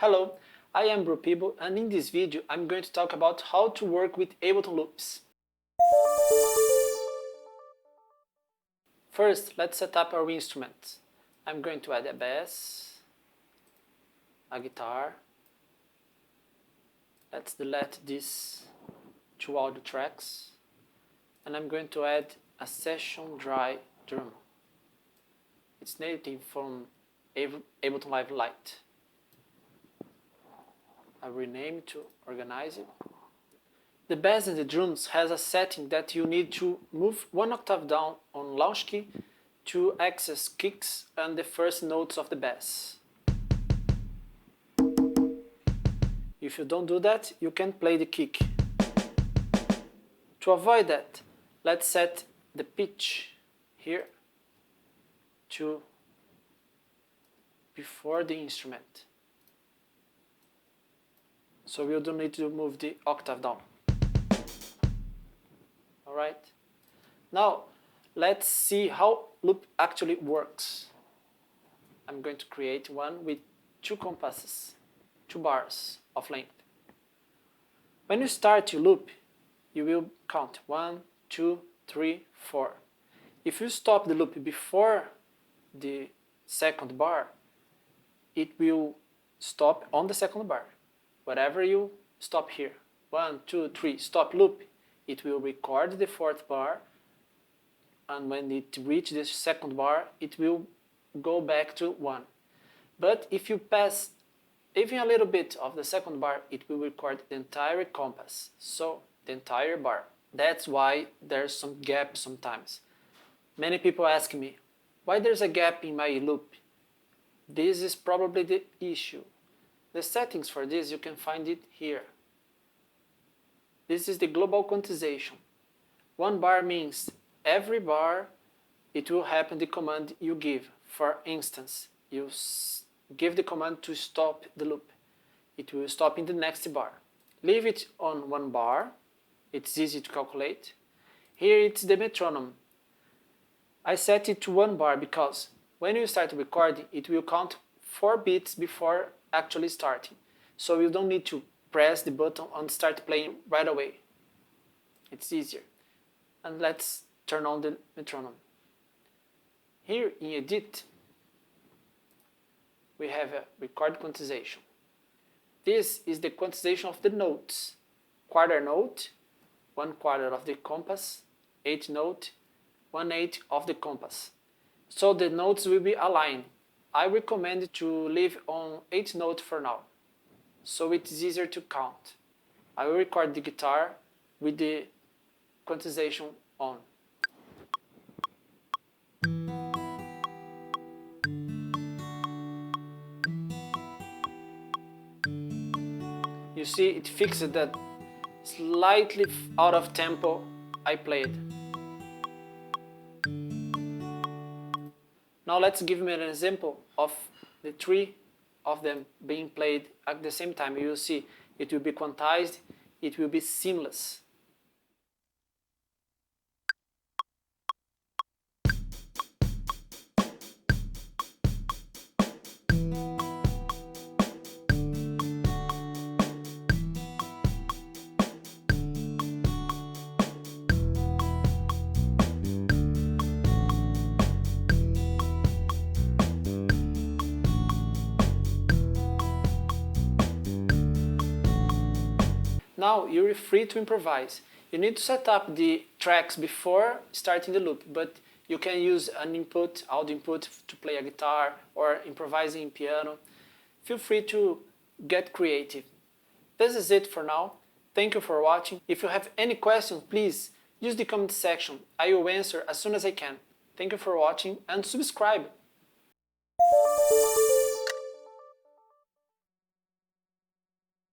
Hello, I am Brupibo, and in this video I'm going to talk about how to work with Ableton loops. First, let's set up our instruments. I'm going to add a bass, a guitar. Let's delete this two audio tracks, and I'm going to add a session dry drum. It's native from Ableton Live Lite. I rename it to organize it. The bass and the drums has a setting that you need to move one octave down on Launchkey to access kicks and the first notes of the bass. If you don't do that, you can't play the kick. To avoid that, let's set the pitch here to before the instrument. So we don't need to move the octave down. Alright? Now, let's see how loop actually works. I'm going to create one with two compasses, 2 bars of length. When you start your loop, you will count 1, 2, 3, 4. If you stop the loop before the second bar, it will stop on the second bar. Whatever you stop here, 1, 2, 3, stop loop, it will record the fourth bar, and when it reaches the second bar, it will go back to 1. But if you pass even a little bit of the second bar, it will record the entire compass, so the entire bar. That's why there's some gap sometimes. Many people ask me, why there's a gap in my loop? This is probably the issue. The settings for this, you can find it here. This is the global quantization. 1 bar means every bar it will happen the command you give. For instance, you give the command to stop the loop. It will stop in the next bar. Leave it on 1 bar. It's easy to calculate. Here it's the metronome. I set it to 1 bar because when you start recording, it will count 4 beats before actually starting. So you don't need to press the button and start playing right away. It's easier. And let's turn on the metronome. Here in Edit, we have a record quantization. This is the quantization of the notes. Quarter note, 1/4 of the compass, 8th note, 1/8 of the compass. So the notes will be aligned. I recommend to leave on 8th note for now, so it is easier to count. I will record the guitar with the quantization on. You see, it fixed that slightly out of tempo I played. Now let's give me an example of the 3 of them being played at the same time. You will see it will be quantized, it will be seamless. Now you're free to improvise. You need to set up the tracks before starting the loop, but you can use an input, audio input to play a guitar or improvising in piano. Feel free to get creative. This is it for now. Thank you for watching. If you have any questions, please use the comment section. I will answer as soon as I can. Thank you for watching and subscribe.